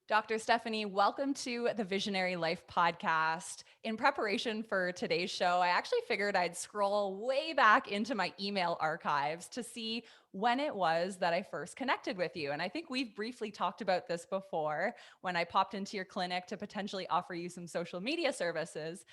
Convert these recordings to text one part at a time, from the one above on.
Dr. Stephanie, welcome to the Visionary Life podcast. In preparation for today's show, I actually figured I'd scroll way back into my email archives to see when it was that I first connected with you. And I think we've briefly talked about this before when I popped into your clinic to potentially offer you some social media services.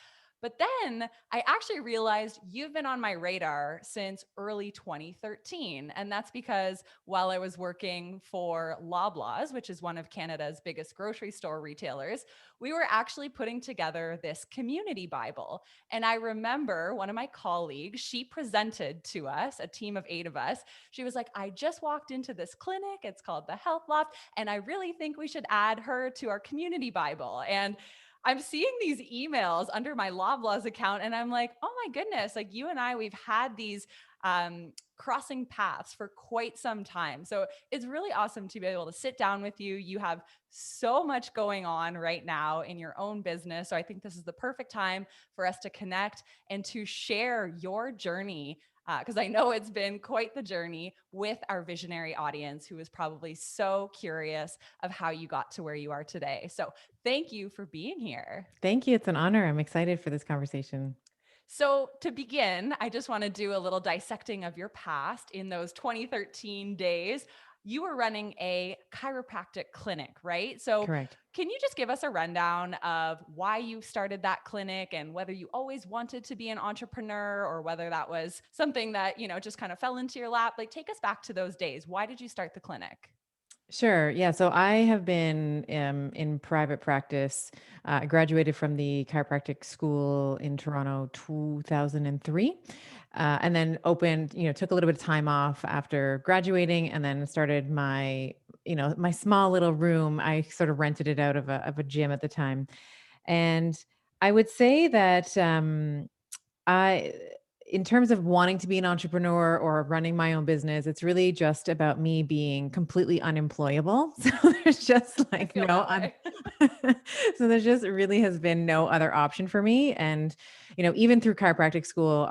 But then I actually realized you've been on my radar since early 2013. And that's because while I was working for Loblaws, which is one of Canada's biggest grocery store retailers, we were actually putting together this community Bible. And I remember one of my colleagues, she presented to us, a team of 8 of us. She was like, I just walked into this clinic. It's called the Health Loft. And I really think we should add her to our community Bible. And I'm seeing these emails under my Loblaws account, and I'm like, oh my goodness, like you and I, we've had these crossing paths for quite some time. So it's really awesome to be able to sit down with you. You have so much going on right now in your own business. So I think this is the perfect time for us to connect and to share your journey. Because I know it's been quite the journey with our visionary audience who is probably so curious of how you got to where you are today. So thank you for being here. Thank you. It's an honor. I'm excited for this conversation. So, to begin, I just want to do a little dissecting of your past in those 2013 days. You were running a chiropractic clinic, right? So, Correct. can you just give us a rundown of why you started that clinic and whether you always wanted to be an entrepreneur or whether that was something that, just kind of fell into your lap? Like, take us back to those days. Why did you start the clinic? Sure. Yeah. So I have been in private practice. I graduated from the chiropractic school in Toronto 2003. And then opened, took a little bit of time off after graduating and then started my small little room. I sort of rented it out of a gym at the time. And I would say that I in terms of wanting to be an entrepreneur or running my own business, it's really just about me being completely unemployable. So there's just I like feel no that un- way. so there's just really has been no other option for me. And even through chiropractic school,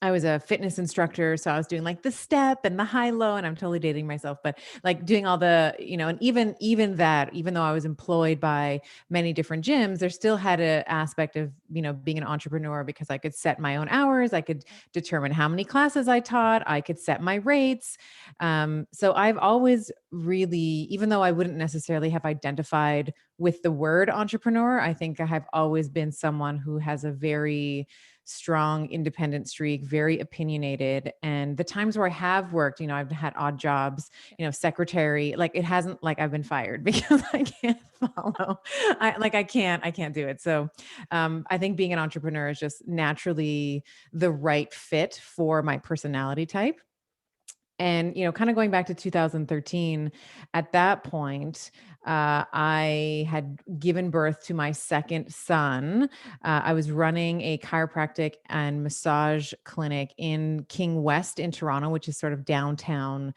I was a fitness instructor, so I was doing like the step and the high low, and I'm totally dating myself, but like doing all the, and even that, even though I was employed by many different gyms, there still had an aspect of, being an entrepreneur because I could set my own hours, I could determine how many classes I taught, I could set my rates. So I've always really, even though I wouldn't necessarily have identified with the word entrepreneur, I think I have always been someone who has a very strong independent streak, very opinionated. And the times where I have worked, I've had odd jobs, secretary, like it hasn't like I've been fired because I can't follow. I can't do it. So I think being an entrepreneur is just naturally the right fit for my personality type. And, kind of going back to 2013, at that point, I had given birth to my second son. I was running a chiropractic and massage clinic in King West in Toronto, which is sort of downtown,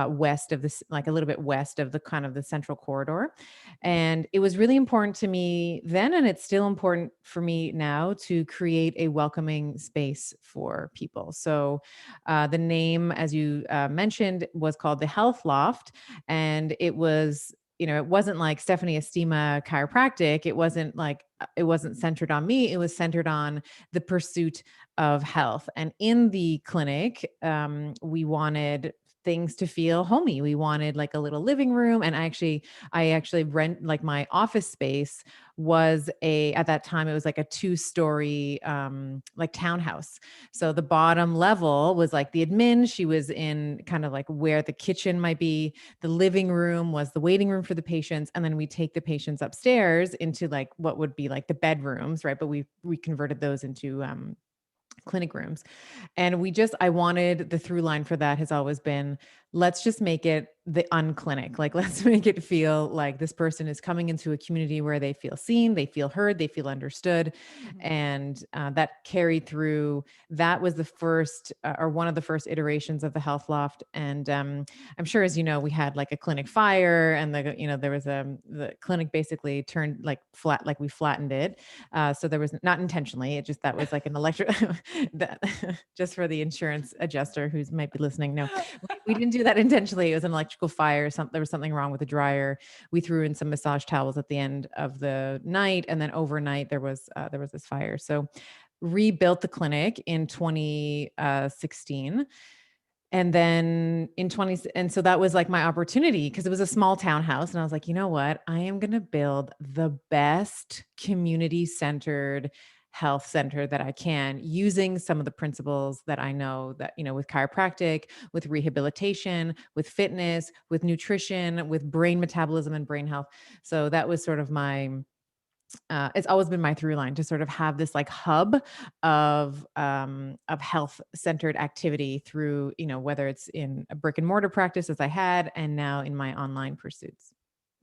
west of this, like a little bit west of the kind of the central corridor. And it was really important to me then, and it's still important for me now to create a welcoming space for people. So, the name, as you mentioned, was called the Health Loft. And it wasn't like Stephanie Estima chiropractic. It wasn't centered on me. It was centered on the pursuit of health. And in the clinic, we wanted things to feel homey. We wanted like a little living room. And I actually rent like my office space was at that time, it was like a 2-story, like townhouse. So the bottom level was like the admin. She was in kind of like where the kitchen might be. The living room was the waiting room for the patients. And then we take the patients upstairs into like what would be like the bedrooms, right? But we converted those into clinic rooms. And I wanted the through line for that has always been, let's just make it the unclinic. Like, let's make it feel like this person is coming into a community where they feel seen, they feel heard, they feel understood. Mhm. And that carried through. That was the first or one of the first iterations of the Health Loft. And I'm sure, as you know, we had like a clinic fire, and there was the clinic basically turned like flat, like we flattened it. So there was not intentionally, it just, that was like an electric that just for the insurance adjuster who's might be listening. No, we didn't do that intentionally. It was an electrical fire. There was something wrong with the dryer. We threw in some massage towels at the end of the night, and then overnight there was this fire. So rebuilt the clinic in 2016. And then in 20, and so that was like my opportunity because it was a small townhouse. And I was like, you know what? I am going to build the best community centered health center that I can using some of the principles that I know that, with chiropractic, with rehabilitation, with fitness, with nutrition, with brain metabolism and brain health. So that was sort of it's always been my through line to sort of have this like hub of health centered activity through, whether it's in a brick and mortar practice as I had, and now in my online pursuits.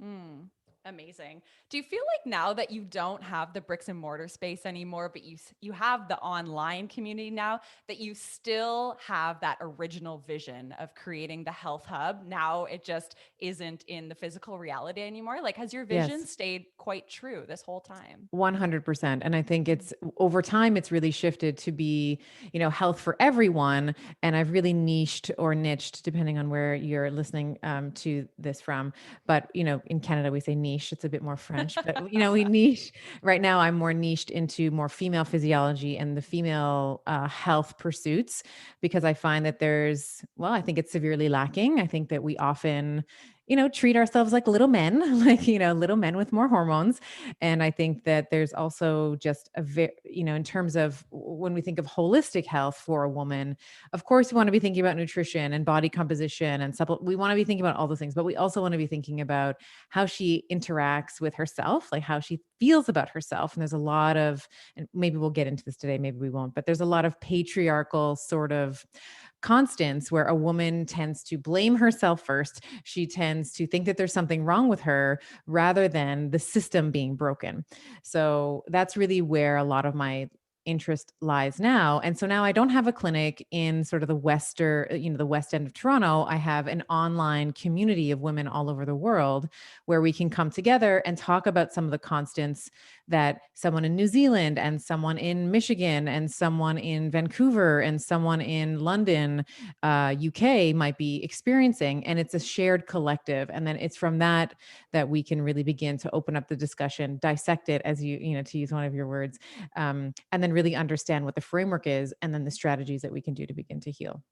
Mm, amazing. Do you feel like now that you don't have the bricks and mortar space anymore, but you have the online community now, that you still have that original vision of creating the health hub? Now it just isn't in the physical reality anymore. Like, has your vision Yes. stayed quite true this whole time? 100%. And I think it's over time, it's really shifted to be, health for everyone. And I've really niched or niched, depending on where you're listening to this from. But, in Canada, we say niche, it's a bit more French, but, we niche. Right now, I'm more niched into more female physiology and the female health pursuits because I find that I think it's severely lacking. I think that we often, treat ourselves like little men, like, little men with more hormones. And I think that there's also just in terms of when we think of holistic health for a woman, of course, we want to be thinking about nutrition and body composition and supplement. We want to be thinking about all the things, but we also want to be thinking about how she interacts with herself, like how she feels about herself. And there's a lot of, and maybe we'll get into this today, maybe we won't, but there's a lot of patriarchal sort of constants where a woman tends to blame herself first. She tends to think that there's something wrong with her rather than the system being broken. So that's really where a lot of my interest lies now. And so now I don't have a clinic in sort of the west end of Toronto. I have an online community of women all over the world where we can come together and talk about some of the constants that someone in New Zealand and someone in Michigan and someone in Vancouver and someone in London, UK might be experiencing. And it's a shared collective. And then it's from that we can really begin to open up the discussion, dissect it, as to use one of your words, and then really understand what the framework is and then the strategies that we can do to begin to heal.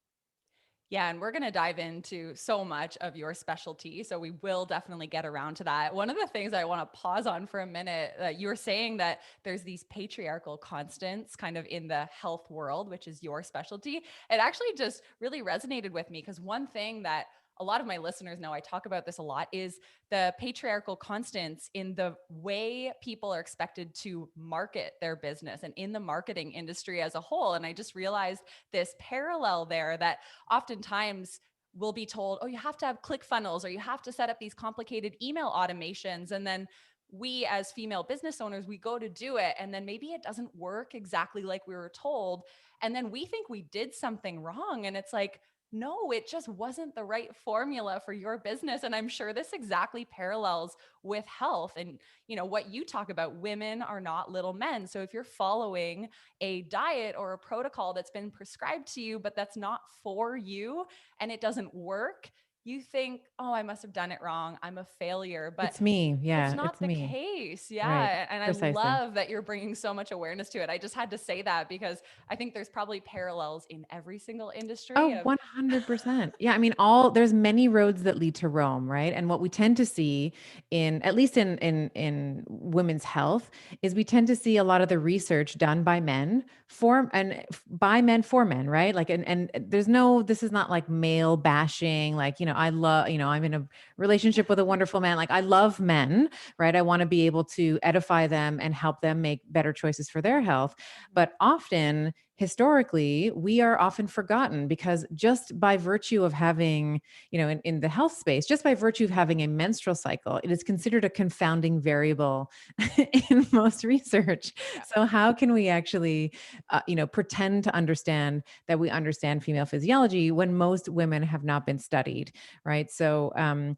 Yeah, and we're going to dive into so much of your specialty. So we will definitely get around to that. One of the things I want to pause on for a minute, you were saying that there's these patriarchal constants kind of in the health world, which is your specialty. It actually just really resonated with me because one thing that a lot of my listeners know, I talk about this a lot, is the patriarchal constants in the way people are expected to market their business and in the marketing industry as a whole. And I just realized this parallel there that oftentimes we'll be told, oh, you have to have ClickFunnels or you have to set up these complicated email automations. And then we as female business owners, we go to do it. And then maybe it doesn't work exactly like we were told. And then we think we did something wrong. And it's like, no, it just wasn't the right formula for your business. And I'm sure this exactly parallels with health. And, what you talk about, women are not little men. So if you're following a diet or a protocol that's been prescribed to you, but that's not for you and it doesn't work, you think, oh, I must have done it wrong. I'm a failure. But It's me. it's Yeah, not it's the me. case. Right. Yeah. And I Precisely. love that you're bringing so much awareness to it. I just had to say that because I think there's probably parallels in every single industry Oh, of 100%. Yeah, I mean, there's many roads that lead to Rome, right? And what we tend to see at least in women's health, is we tend to see a lot of the research done by men by men for men, right? Like, and this is not like male bashing. Like, I'm in a relationship with a wonderful man. Like, I love men, right? I want to be able to edify them and help them make better choices for their health. But often, historically, we are often forgotten because just by virtue of having, in the health space, just by virtue of having a menstrual cycle, it is considered a confounding variable in most research. yeah. So how can we actually, pretend to understand that we understand female physiology when most women have not been studied, right? So, and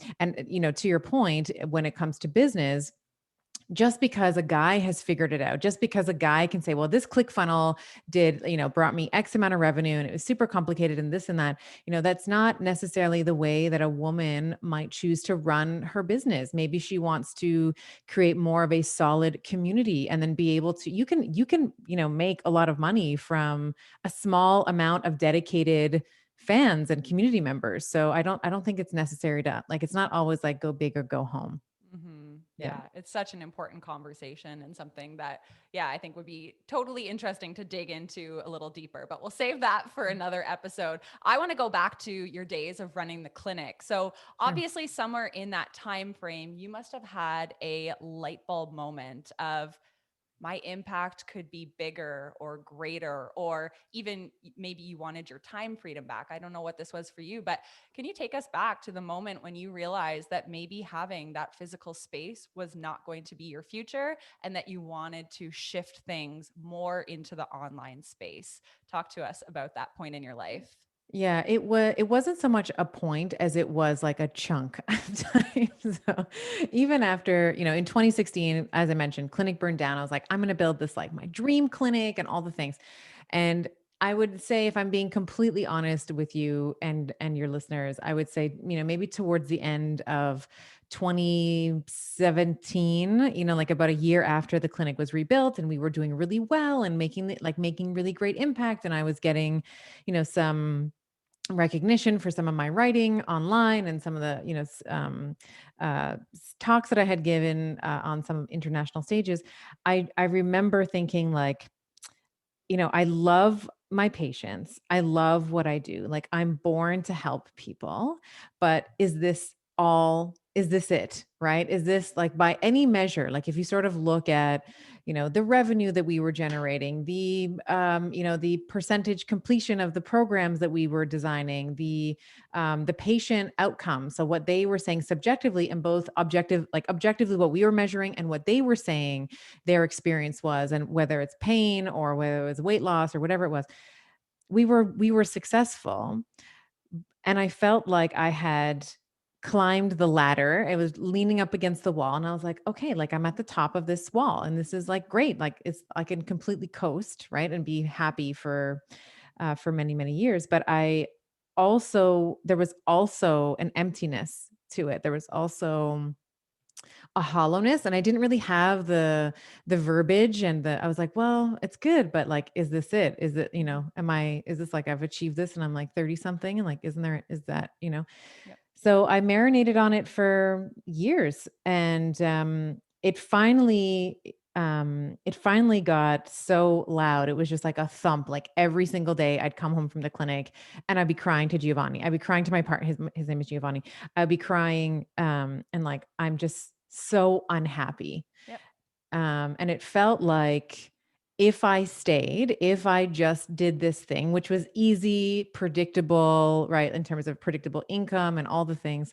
to your point, when it comes to business, just because a guy has figured it out, just because a guy can say, well, this click funnel did, brought me X amount of revenue and it was super complicated and this and that, that's not necessarily the way that a woman might choose to run her business. Maybe she wants to create more of a solid community and then be able to, make a lot of money from a small amount of dedicated fans and community members. So I don't think it's necessary to, like, it's not always like go big or go home. Yeah. Yeah, it's such an important conversation and something that, yeah, I think would be totally interesting to dig into a little deeper, but we'll save that for another episode. I want to go back to your days of running the clinic. So, Sure. obviously somewhere in that time frame, you must have had a light bulb moment of my impact could be bigger or greater, or even maybe you wanted your time freedom back. I don't know what this was for you, but can you take us back to the moment when you realized that maybe having that physical space was not going to be your future and that you wanted to shift things more into the online space? Talk to us about that point in your life. Yeah, it wasn't so much a point as it was like a chunk of time. So even after, in 2016, as I mentioned, clinic burned down. I was like, I'm going to build this like my dream clinic and all the things. And I would say, if I'm being completely honest with you and your listeners, I would say, maybe towards the end of 2017, like about a year after the clinic was rebuilt and we were doing really well and making really great impact, and I was getting, some recognition for some of my writing online and some of the talks that I had given on some international stages. I remember thinking, like, I love my patients. I love what I do. Like, I'm born to help people, but is this it? Right? Is this, like, by any measure, like if you sort of look at, the revenue that we were generating, the percentage completion of the programs that we were designing, the patient outcome. So what they were saying subjectively and both objectively what we were measuring and what they were saying their experience was, and whether it's pain or whether it was weight loss or whatever it was, we were successful. And I felt like I had climbed the ladder. I was leaning up against the wall and I was like, okay, like I'm at the top of this wall and this is like great. Like, I can completely coast, right? And be happy for many, many years. But there was also an emptiness to it. There was also a hollowness, and I didn't really have the verbiage and I was like, well, it's good, but like, is this it? Is it, Mhm. is this like I've achieved this and I'm like 30 something and like, is that, Yep. so I marinated on it for years, and it finally got so loud. It was just like a thump. Like every single day I'd come home from the clinic and I'd be crying to Giovanni. I'd be crying to my partner. His name is Giovanni. I'd be crying and like, I'm just so unhappy. Yep. And it felt like, if I just did this thing, which was easy, predictable, right, in terms of predictable income and all the things,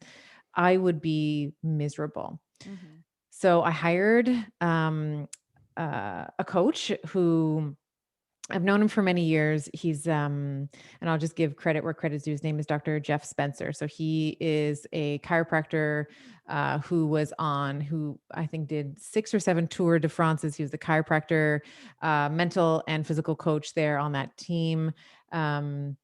I would be miserable. Mhm. So I hired a coach who I've known him for many years. And I'll just give credit where credit's due. His name is Dr. Jeff Spencer. So he is a chiropractor who I think did 6 or 7 Tour de France's. He was the chiropractor, mental and physical coach there on that team. Um,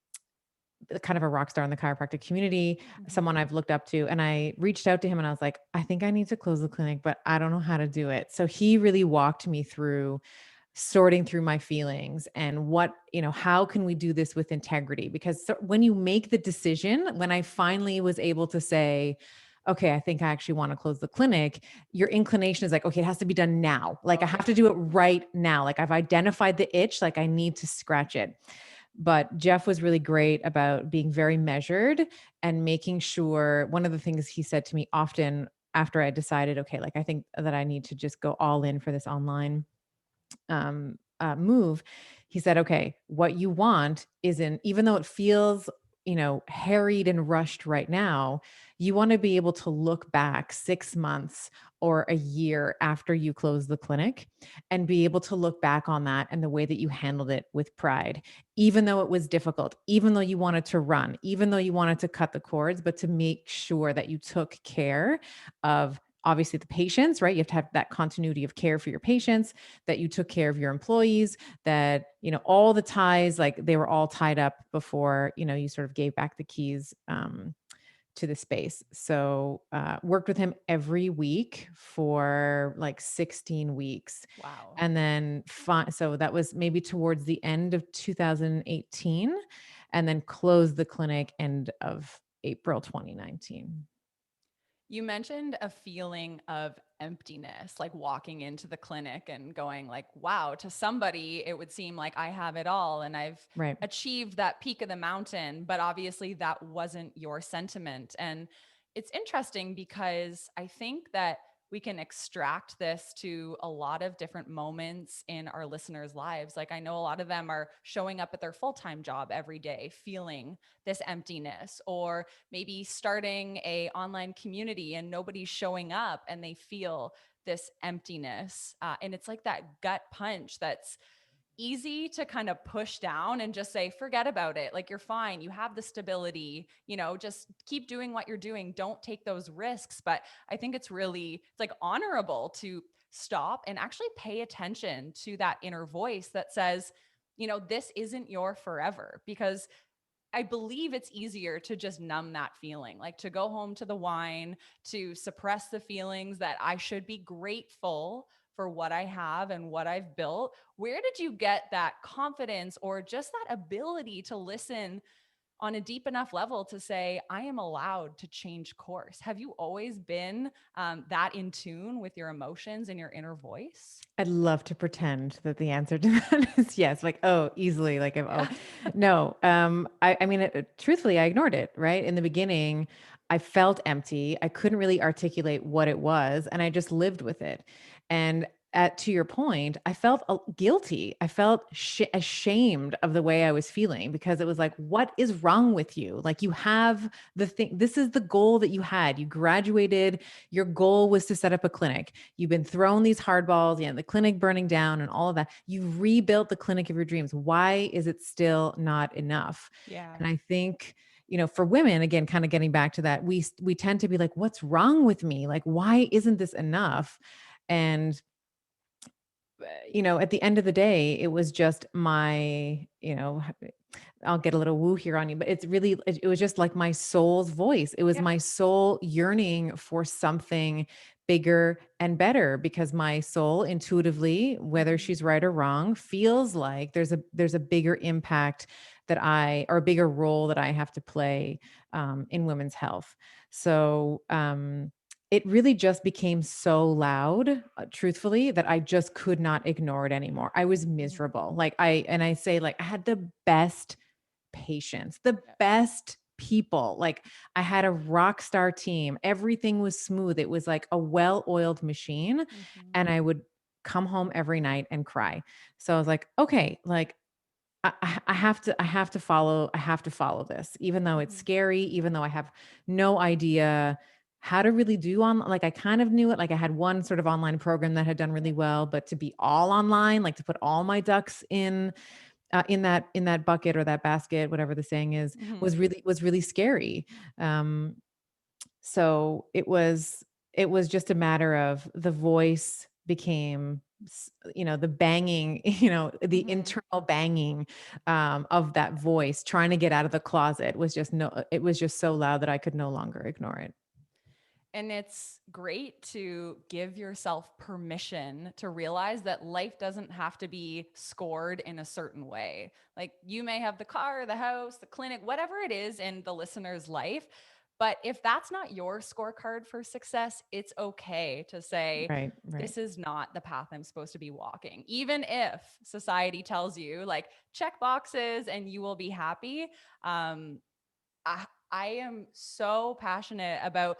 Kind of a rock star in the chiropractic community, Mhm. someone I've looked up to. And I reached out to him and I was like, I think I need to close the clinic, but I don't know how to do it. So he really walked me through sorting through my feelings and how can we do this with integrity? Because when you make the decision, when I finally was able to say, okay, I think I actually want to close the clinic, your inclination is like, okay, it has to be done now. Like, I Oh, have yeah. to do it right now. Like, I've identified the itch, like I need to scratch it. But Jeff was really great about being very measured and making sure. One of the things he said to me often after I decided, okay, like I think that I need to just go all in for this online move, he said, okay, what you want isn't, even though it feels, harried and rushed right now, you want to be able to look back 6 months or a year after you close the clinic and be able to look back on that and the way that you handled it with pride, even though it was difficult, even though you wanted to run, even though you wanted to cut the cords, but to make sure that you took care of obviously the patients, right? You have to have that continuity of care for your patients, that you took care of your employees, that, all the ties, like they were all tied up before, you sort of gave back the keys to the space. So, worked with him every week for like 16 weeks. Wow. And then, so that was maybe towards the end of 2018, and then closed the clinic end of April 2019. You mentioned a feeling of emptiness, like walking into the clinic and going like, wow, to somebody it would seem like I have it all and I've Right. achieved that peak of the mountain, but obviously that wasn't your sentiment. And it's interesting because I think that we can extract this to a lot of different moments in our listeners' lives. Like I know a lot of them are showing up at their full-time job every day feeling this emptiness, or maybe starting a online community and nobody's showing up and they feel this emptiness, and it's like that gut punch that's easy to kind of push down and just say forget about it, like you're fine, you have the stability, just keep doing what you're doing, don't take those risks. But I think it's like honorable to stop and actually pay attention to that inner voice that says, this isn't your forever. Because I believe it's easier to just numb that feeling, like to go home to the wine, to suppress the feelings that I should be grateful for what I have and what I've built. Where did you get that confidence or just that ability to listen on a deep enough level to say, I am allowed to change course? Have you always been that in tune with your emotions and your inner voice? I'd love to pretend that the answer to that is yes, like, oh, easily, like, Yeah. no. I mean, truthfully, I ignored it, right? In the beginning, I felt empty. I couldn't really articulate what it was, and I just lived with it. And to your point, I felt guilty. I felt ashamed of the way I was feeling, because it was like, what is wrong with you? Like, you have the thing, this is the goal that you had. You graduated, your goal was to set up a clinic. You've been thrown these hardballs, the clinic burning down and all of that. You've rebuilt the clinic of your dreams. Why is it still not enough? Yeah. And I think, for women, again, kind of getting back to that, we tend to be like, what's wrong with me? Like, why isn't this enough? And at the end of the day, it was just I'll get a little woo here on you, but it was just like my soul's voice. It was Yeah. my soul yearning for something bigger and better, because my soul intuitively, whether Mhm. she's right or wrong, feels like there's a bigger impact or a bigger role that I have to play in women's health. So, it really just became so loud, truthfully, that I just could not ignore it anymore. I was Mhm. miserable. Like, I say, like, I had the best patients, the Yeah. best people. Like, I had a rock star team. Everything was smooth. It was like a well-oiled machine. Mhm. And I would come home every night and cry. So I was like, okay, like, I have to follow this, even though it's Mhm. scary, even though I have no idea how to really do on, like, I kind of knew it. Like, I had one sort of online program that had done Yeah. really well, but to be all online, like to put all my ducks in that bucket or that basket, whatever the saying is, Mhm. was really scary. Um, so it was just a matter of the voice became the banging, the Mhm. internal banging of that voice trying to get out of the closet was just no it was just so loud that I could no longer ignore it. And it's great to give yourself permission to realize that life doesn't have to be scored in a certain way. Like you may have the car, the house, the clinic, whatever it is in the listener's life. But if that's not your scorecard for success, it's okay to say, Right, right. this is not the path I'm supposed to be walking. Even if society tells you, like, check boxes and you will be happy. Um, I am so passionate about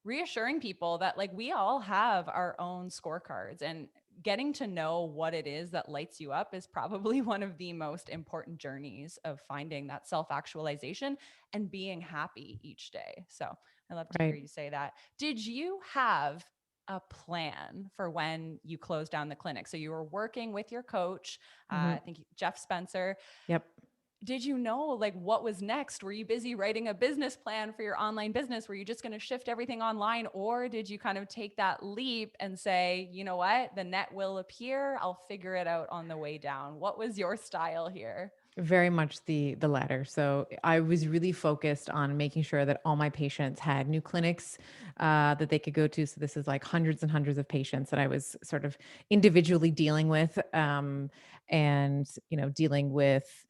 reassuring people that like we all have our own scorecards, and getting to know what it is that lights you up is probably one of the most important journeys of finding that self-actualization and being happy each day. So I love to hear Right. you say that. Did you have a plan for when you closed down the clinic? So you were working with your coach, Mhm. I think Jeff Spencer. Yep. did you know like what was next? Were you busy writing a business plan for your online business? Were you just going to shift everything online? Or did you kind of take that leap and say, you know what, the net will appear. I'll figure it out on the way down. What was your style here? Very much the latter. So I was really focused on making sure that all my patients had new clinics that they could go to. So this is like hundreds and hundreds of patients that I was sort of individually dealing with, and dealing with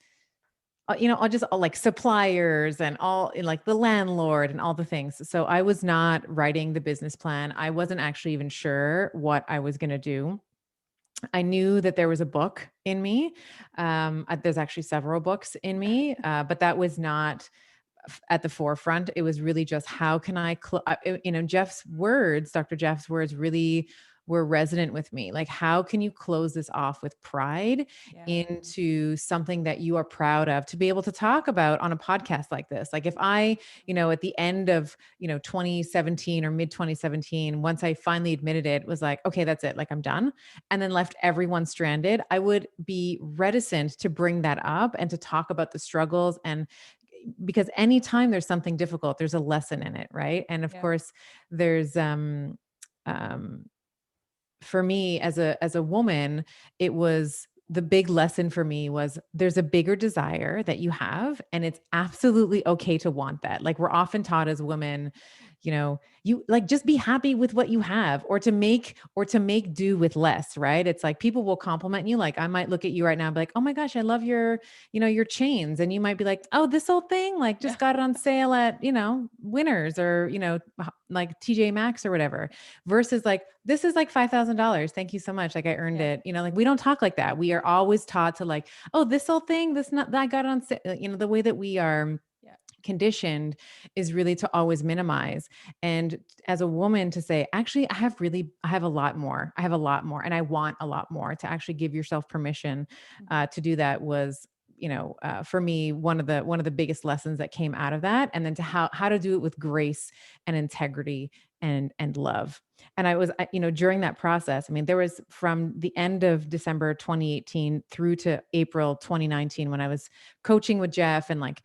I'll just all like suppliers and all and like the landlord and all the things. So I was not writing the business plan. I wasn't actually even sure what I was going to do. I knew that there was a book in me. There's actually several books in me, but that was not at the forefront. It was really just how can Jeff's words, Dr. Jeff's words really were resonant with me. Like, how can you close this off with pride Yeah. into something that you are proud of to be able to talk about on a podcast like this? Like if I, at the end of, 2017 or mid 2017, once I finally admitted it, was like, okay, that's it. Like I'm done. And then left everyone stranded, I would be reticent to bring that up and to talk about the struggles and because anytime there's something difficult, there's a lesson in it, right? And of Yep. course, there's um for me as a woman, it was the big lesson for me was there's a bigger desire that you have and it's absolutely okay to want that. Like we're often taught as women, you like just be happy with what you have or to make do with less, right? It's like people will compliment you. Like I might look at you right now and be like, "Oh my gosh, I love your chains." And you might be like, "Oh, this old thing, like Yeah. just got it on sale at, Winners or, like TJ Maxx or whatever." Versus like, this is like $5,000. Thank you so much. Like I earned Yeah. it. Like we don't talk like that. We are always taught to like, oh, this old thing, this not that I got on, the way that we are Yeah. conditioned is really to always minimize. And as a woman to say, actually, I have a lot more. I have a lot more and I want a lot more to actually give yourself permission Mhm. to do that was for me one of the biggest lessons that came out of that and then to how to do it with grace and integrity and love. And during that process, I mean, there was from the end of December 2018 through to April 2019 when I was coaching with Jeff and like,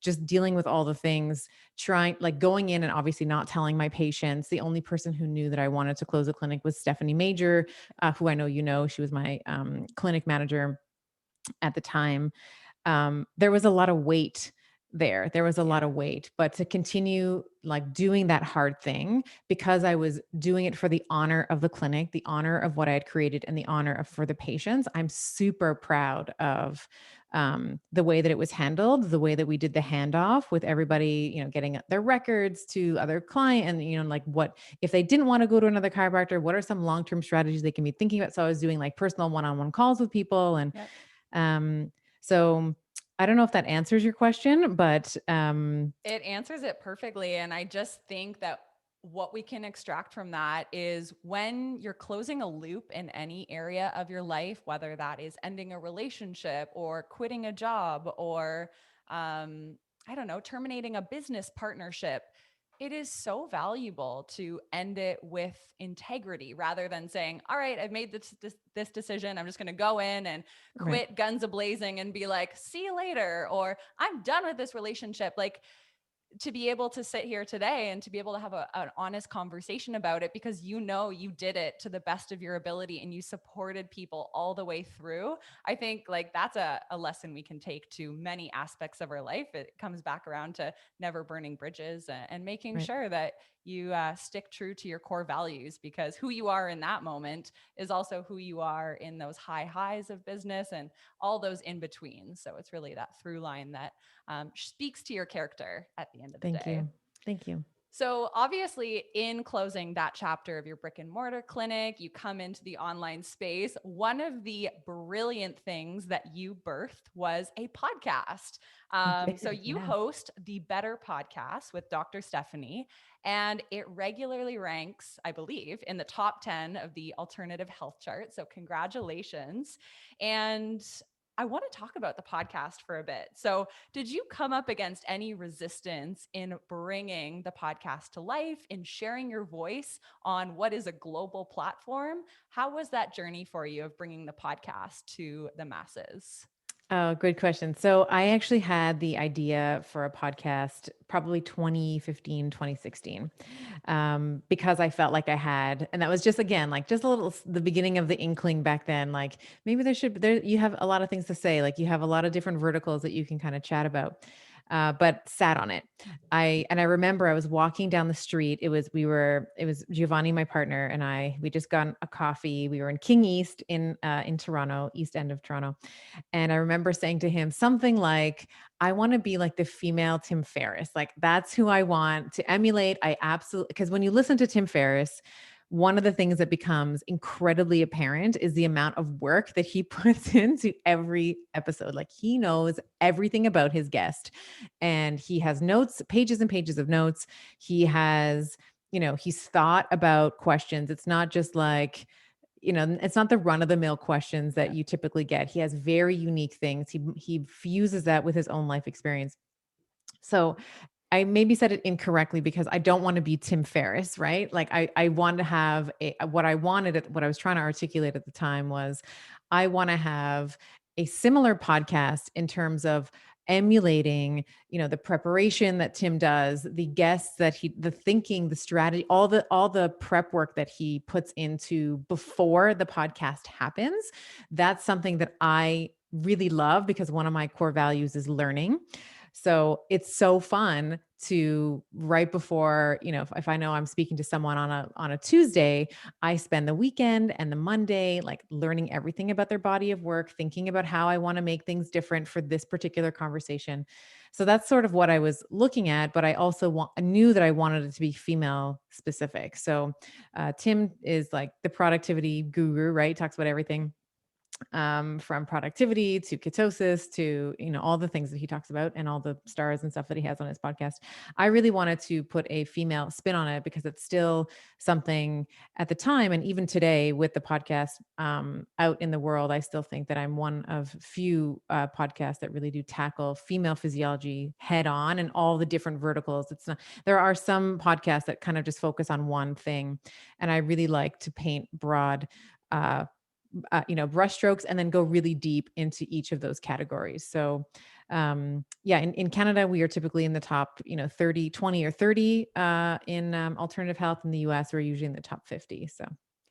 just dealing with all the things, trying like going in and obviously not telling my patients. The only person who knew that I wanted to close a clinic was Stephanie Major, who I know she was my clinic manager at the time. There was a lot of weight there. There was a lot Yeah. of weight, but to continue like doing that hard thing because I was doing it for the honor of the clinic, the honor of what I had created, and the honor of for the patients. I'm super proud of the way that it was handled, the way that we did the handoff with everybody, getting their records to other client, and like what if they didn't want to go to another chiropractor, what are some long-term strategies they can be thinking about? So I was doing like personal one-on-one calls with people, and Yep. um, so I don't know if that answers your question, but It answers it perfectly. And I just think that what we can extract from that is when you're closing a loop in any area of your life, whether that is ending a relationship or quitting a job or, I don't know, terminating a business partnership, it is so valuable to end it with integrity rather than saying, all right, I've made this decision. I'm just going to go in and right. quit guns a blazing and be like, see you later, or I'm done with this relationship. Like, to be able to sit here today and to be able to have an honest conversation about it because you did it to the best of your ability and you supported people all the way through. I think like that's a lesson we can take to many aspects of our life. It comes back around to never burning bridges and making Right. sure that you stick true to your core values, because who you are in that moment is also who you are in those high highs of business and all those in between. So it's really that through line that speaks to your character at the end of the Thank day. you. Thank you. So, obviously, in closing that chapter of your brick and mortar clinic, you come into the online space. One of the brilliant things that you birthed was a podcast. I So, did. you Yeah. host the Better Podcast with Dr. Stephanie, and it regularly ranks, I believe, in the top 10 of the alternative health chart. So, congratulations. And I want to talk about the podcast for a bit. So, did you come up against any resistance in bringing the podcast to life, in sharing your voice on what is a global platform? How was that journey for you of bringing the podcast to the masses? Oh, good question. So I actually had the idea for a podcast probably 2015, 2016, because I felt like I had, and that was just again, like just a little, the beginning of the inkling back then, like maybe you have a lot of things to say, like you have a lot of different verticals that you can kind of chat about. But sat on it. I remember I was walking down the street. It was Giovanni, my partner, and we just got a coffee. We were in King East in Toronto, East End of Toronto, and I remember saying to him something like, I want to be like the female Tim Ferriss. Like, that's who I want to emulate. I absolutely, because when you listen to Tim Ferriss, one of the things that becomes incredibly apparent is the amount of work that he puts into every episode. Like, he knows everything about his guest, and he has notes, pages and pages of notes. He has, he's thought about questions. It's not just like, it's not the run of the mill questions that Yeah. you typically get. He has very unique things. He fuses that with his own life experience. So I maybe said it incorrectly because I don't want to be Tim Ferriss, right? Like I want to have what I was trying to articulate at the time was I want to have a similar podcast in terms of emulating, the preparation that Tim does, the guests the thinking, the strategy, all the prep work that he puts into before the podcast happens. That's something that I really love because one of my core values is learning. So it's so fun to right before, if I know I'm speaking to someone on a Tuesday, I spend the weekend and the Monday like learning everything about their body of work, thinking about how I want to make things different for this particular conversation. So that's sort of what I was looking at, but I also knew that I wanted it to be female specific. So Tim is like the productivity guru, right? Talks about everything from productivity to ketosis to all the things that he talks about and all the stars and stuff that he has on his podcast. I really wanted to put a female spin on it because it's still something at the time, and even today with the podcast out in the world, I still think that I'm one of few podcasts that really do tackle female physiology head on and all the different verticals. It's not, there are some podcasts that kind of just focus on one thing, and I really like to paint broad uh, brushstrokes and then go really deep into each of those categories. So, yeah, in Canada, we are typically in the top, 30, 20 or 30 in alternative health. In the US, we're usually in the top 50. So,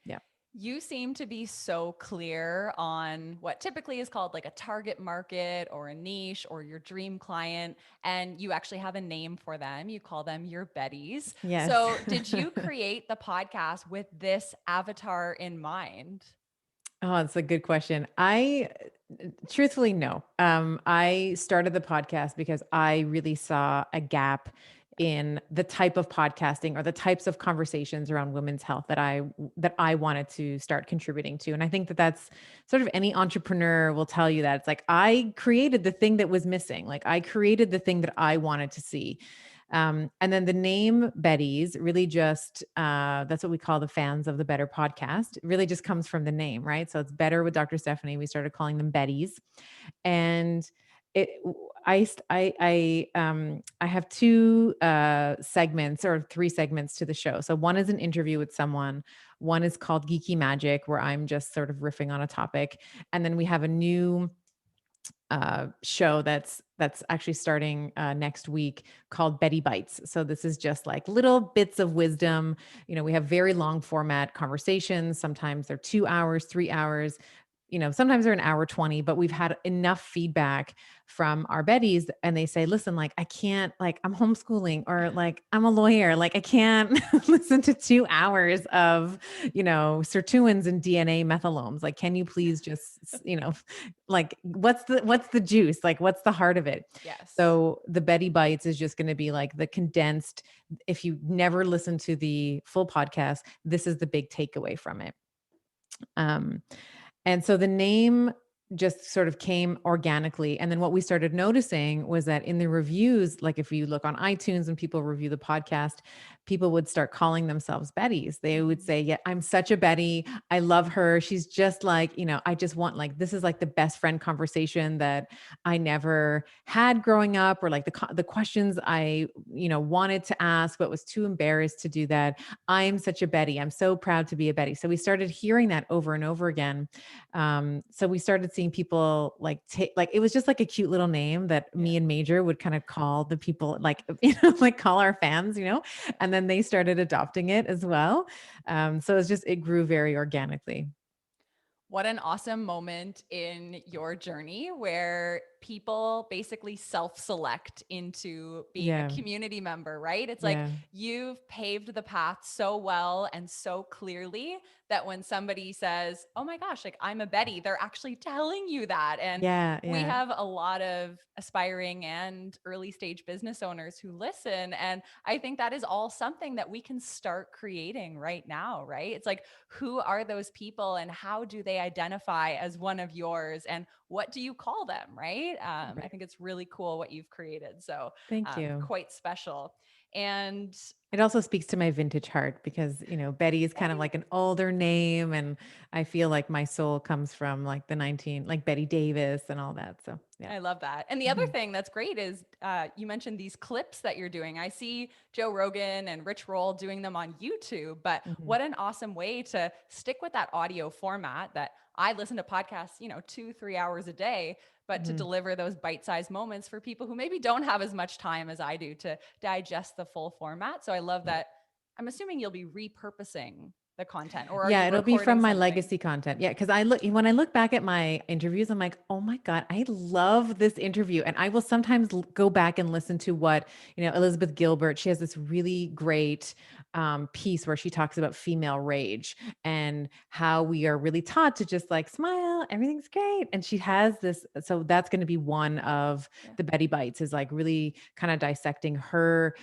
yeah. You seem to be so clear on what typically is called like a target market or a niche or your dream client, and you actually have a name for them. You call them your Betties. Yes. So, did you create the podcast with this avatar in mind? Oh, it's a good question. Truthfully, no. I started the podcast because I really saw a gap in the type of podcasting or the types of conversations around women's health that I wanted to start contributing to. And I think that that's sort of any entrepreneur will tell you that it's like I created the thing that was missing. Like I created the thing that I wanted to see. And then the name Betty's really just, that's what we call the fans of the Better podcast. It really just comes from the name, right? So it's Better with Dr. Stephanie. We started calling them Betty's. And it, I have two segments or three segments to the show. So one is an interview with someone. One is called Geeky Magic, where I'm just sort of riffing on a topic. And then we have a new show that's actually starting next week called Betty Bites. So this is just like little bits of wisdom. We have very long format conversations. Sometimes they're 2 hours, 3 hours. Sometimes they're an hour 20, but we've had enough feedback from our Betties and they say, listen, like, I can't, like, I'm homeschooling or like, I'm a lawyer. Like, I can't listen to 2 hours of, sirtuins and DNA methylomes. Like, can you please just, like, what's the juice? Like, what's the heart of it? Yes. So the Betty Bites is just going to be like the condensed, if you never listen to the full podcast, this is the big takeaway from it. Um, and so the name just sort of came organically. And then what we started noticing was that in the reviews, like if you look on iTunes and people review the podcast, people would start calling themselves Betties. They would Mhm. say, yeah, I'm such a Betty. I love her. She's just like, I just want like, this is like the best friend conversation that I never had growing up, or like the questions I, wanted to ask, but was too embarrassed to do that. I am such a Betty. I'm so proud to be a Betty. So we started hearing that over and over again. So we started seeing people like take, like, it was just like a cute little name that Yeah. me and Major would kind of call the people, like, like call our fans, and then they started adopting it as well. So it's just, it grew very organically. What an awesome moment in your journey where people basically self select into being a Yeah. community member, right? It's like Yeah. you've paved the path so well and so clearly that when somebody says, "Oh my gosh, like I'm a Betty," they're actually telling you that. And Yeah. we Yeah. have a lot of aspiring and early stage business owners who listen. And I think that is all something that we can start creating right now, right? It's like, who are those people and how do they identify as one of yours and what do you call them, right? I Right. think it's really cool what you've created. So Thank you. quite special. And It also speaks to my vintage heart because, Betty is kind of right, like an older name. And I feel like my soul comes from like like Betty Davis and all that. So, yeah. I love that. And the other Mhm. thing that's great is you mentioned these clips that you're doing. I see Joe Rogan and Rich Roll doing them on YouTube, but Mhm. what an awesome way to stick with that audio format that I listen to podcasts, 2, 3 hours a day, but to Mhm. deliver those bite sized moments for people who maybe don't have as much time as I do to digest the full format. So I love that. I'm assuming you'll be repurposing the content, or are Yeah, you it'll be from recording my something? legacy content. Yeah, because when I look back at my interviews, I'm like, oh my God, I love this interview. And I will sometimes go back and listen to what, Elizabeth Gilbert, she has this really great piece where she talks about female rage and how we are really taught to just like smile, everything's great. And she has this, so that's going to be one of Yeah. the Betty Bites, is like really kind of dissecting her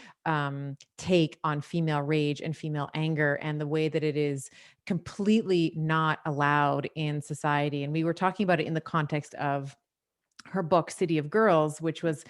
take on female rage and female anger and the way that it is completely not allowed in society. And we were talking about it in the context of her book City of Girls, which was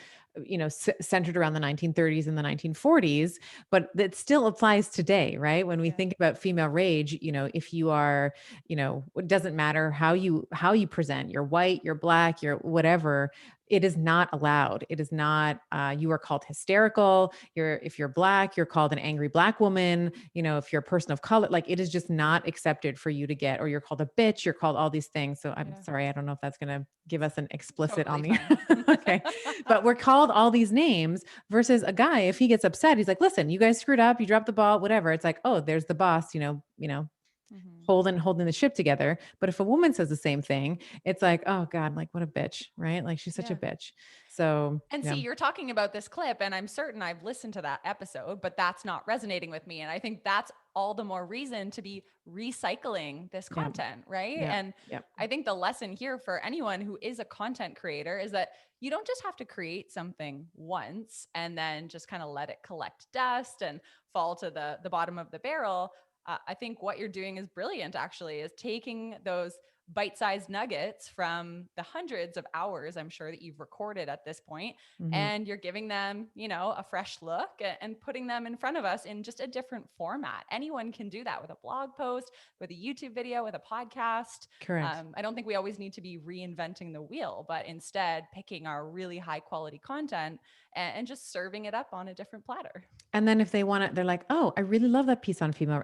centered around the 1930s and the 1940s, but that still applies today, right? When we Yeah. think about female rage, if you are, it doesn't matter how you present, you're white, you're black, you're whatever, it is not allowed. It is not, you are called hysterical. If you're black, you're called an angry black woman. If you're a person of color, like, it is just not accepted for you to get, or you're called a bitch, you're called all these things. So I'm Yeah. sorry, I don't know if that's going to give us an explicit Totally on the fine. okay. But we're called all these names versus a guy, if he gets upset, he's like, listen, you guys screwed up, you dropped the ball, whatever. It's like, oh, there's the boss, Mhm. holding the ship together. But if a woman says the same thing, it's like, oh God, like, what a bitch, right? Like, she's such a Yeah. bitch. So And yeah. see, you're talking about this clip, and I'm certain I've listened to that episode, but that's not resonating with me. And I think that's all the more reason to be recycling this Yeah. content, right? Yeah. And Yeah. I think the lesson here for anyone who is a content creator is that you don't just have to create something once and then just kind of let it collect dust and fall to the bottom of the barrel. I think what you're doing is brilliant, actually, is taking those bite-sized nuggets from the hundreds of hours I'm sure that you've recorded at this point, Mhm. and you're giving them, a fresh look and putting them in front of us in just a different format. Anyone can do that with a blog post, with a YouTube video, with a podcast. Correct. I don't think we always need to be reinventing the wheel, but instead picking our really high quality content and just serving it up on a different platter. And then if they want to, they're like, oh, I really love that piece on female.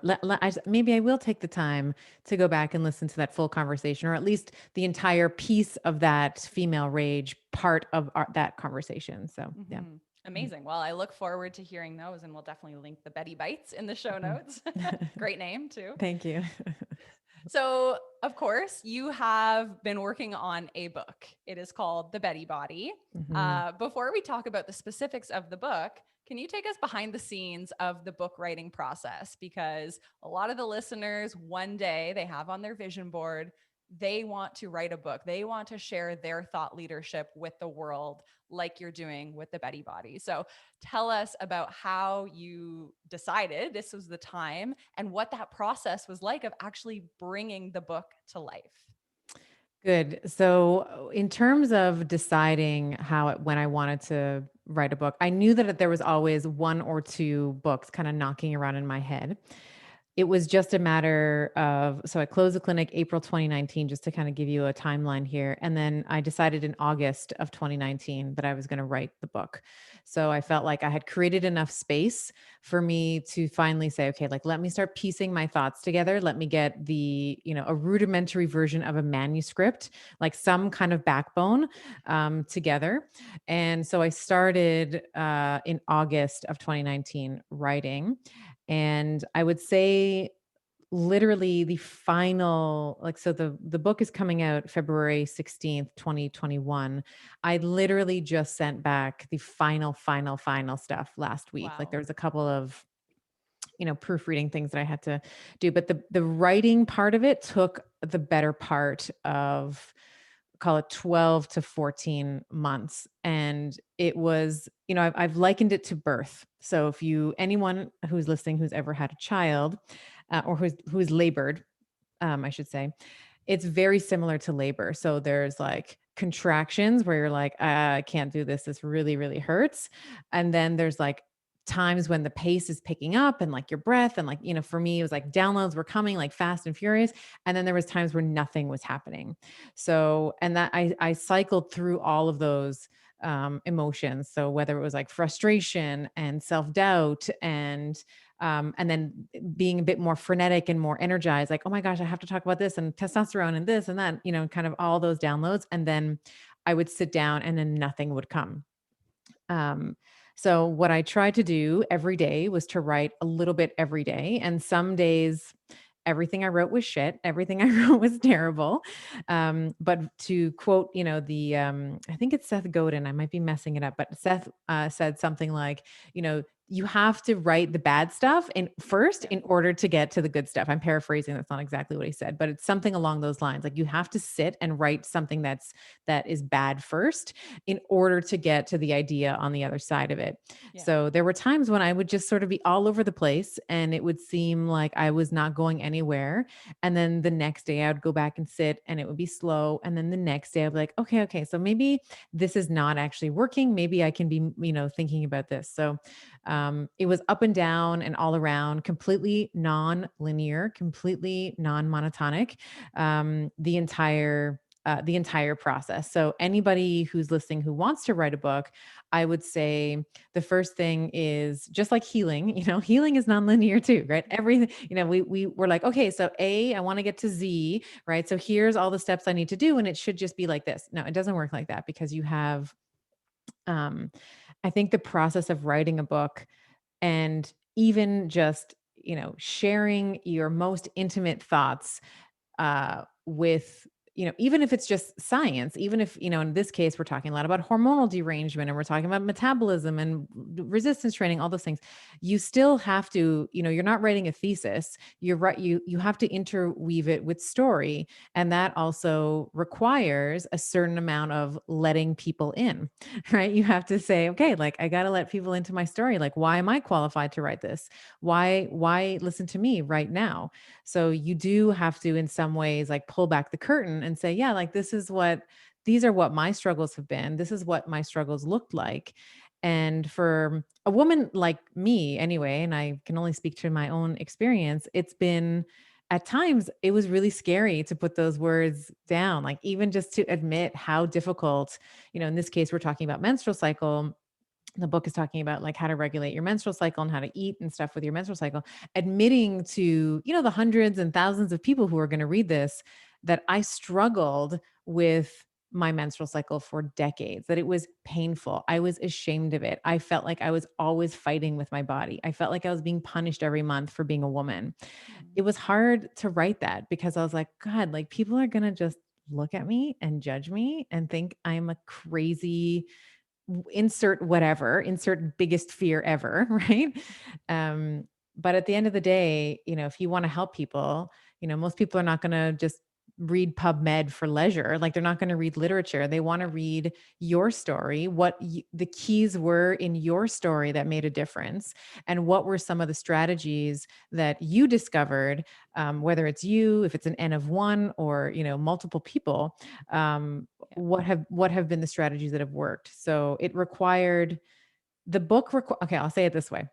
Maybe I will take the time to go back and listen to that full conversation, or at least the entire piece of that female rage part of that conversation. So yeah. Mhm. Amazing. Well, I look forward to hearing those, and we'll definitely link the Betty Bites in the show Mhm. notes. Great name, too. Thank you. So, of course, you have been working on a book. It is called The Betty Body. Mhm. Before we talk about the specifics of the book, can you take us behind the scenes of the book writing process? Because a lot of the listeners, one day they have on their vision board, they want to write a book. They want to share their thought leadership with the world, like you're doing with the Betty Body. So, tell us about how you decided this was the time and what that process was like of actually bringing the book to life. Good. So, in terms of deciding when I wanted to write a book, I knew that there was always one or two books kind of knocking around in my head. It was just a matter of, so I closed the clinic April 2019, just to kind of give you a timeline here. And then I decided in August of 2019 that I was going to write the book. So I felt like I had created enough space for me to finally say, okay, like let me start piecing my thoughts together. Let me get a rudimentary version of a manuscript, like some kind of backbone together. And so I started in August of 2019 writing. And I would say literally the final, like, so the book is coming out February 16th, 2021. I literally just sent back the final stuff last week. Like Wow. there was a couple of proofreading things that I had to do, but the writing part of it took the better part of, call it, 12 to 14 months. And it was, I've likened it to birth. So if anyone who's listening who's ever had a child, or who's labored, I should say, it's very similar to labor. So there's like contractions where you're like, I can't do this. This really, really hurts. And then there's like times when the pace is picking up and like your breath and like, for me, it was like downloads were coming like fast and furious. And then there was times where nothing was happening. So, and that I cycled through all of those emotions. So whether it was like frustration and self-doubt and then being a bit more frenetic and more energized, like, oh my gosh, I have to talk about this and testosterone and this and that, kind of all those downloads. And then I would sit down and then nothing would come. Um, so what I tried to do every day was to write a little bit every day. And some days, everything I wrote was shit. Everything I wrote was terrible. But to quote, I think it's Seth Godin, I might be messing it up, but Seth said something like, you have to write the bad stuff in first Yeah. in order to get to the good stuff. I'm paraphrasing. That's not exactly what he said, but it's something along those lines. Like you have to sit and write something that is bad first in order to get to the idea on the other side of it. Yeah. So there were times when I would just sort of be all over the place and it would seem like I was not going anywhere. And then the next day I would go back and sit and it would be slow. And then the next day I'd be like, okay, so maybe this is not actually working. Maybe I can be, thinking about this. So it was up and down and all around, completely non-linear, completely non-monotonic, the entire process. So anybody who's listening who wants to write a book, I would say the first thing is just like healing. Healing is nonlinear too, right? Everything, we were like, okay, so I want to get to Z, right? So here's all the steps I need to do, and it should just be like this. No, it doesn't work like that because you have, um, I think the process of writing a book and even just, sharing your most intimate thoughts with, even if it's just science, even if, in this case, we're talking a lot about hormonal derangement and we're talking about metabolism and resistance training, all those things, you still have to, you're not writing a thesis. You're right. You have to interweave it with story. And that also requires a certain amount of letting people in, right? You have to say, okay, like I got to let people into my story. Like, why am I qualified to write this? Why listen to me right now? So you do have to, in some ways, like pull back the curtain and say, yeah, like these are what my struggles have been. This is what my struggles looked like. And for a woman like me, anyway, and I can only speak to my own experience, it's been, at times, it was really scary to put those words down, like even just to admit how difficult, in this case, we're talking about menstrual cycle. The book is talking about like how to regulate your menstrual cycle and how to eat and stuff with your menstrual cycle, admitting to, the hundreds and thousands of people who are going to read this, that I struggled with my menstrual cycle for decades, that it was painful. I was ashamed of it. I felt like I was always fighting with my body. I felt like I was being punished every month for being a woman. Mm. It was hard to write that because I was like, God, like people are going to just look at me and judge me and think I'm a crazy, insert whatever, insert biggest fear ever, right? But at the end of the day, if you want to help people, most people are not going to just read PubMed for leisure. Like they're not going to read literature. They want to read your story, what the keys were in your story that made a difference, and what were some of the strategies that you discovered, whether it's you, if it's an N of one, or multiple people. Yeah. What have been the strategies that have worked? So it required okay, I'll say it this way.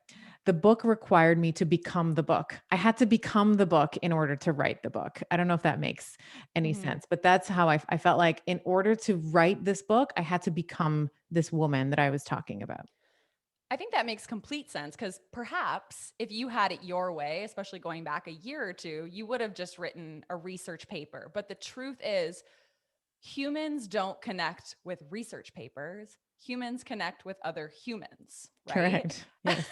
The book required me to become the book. I had to become the book in order to write the book. I don't know if that makes any Mhm. sense, but that's how I felt like in order to write this book, I had to become this woman that I was talking about. I think that makes complete sense because perhaps if you had it your way, especially going back a year or two, you would have just written a research paper. But the truth is, humans don't connect with research papers. Humans connect with other humans, right? Correct. Yes.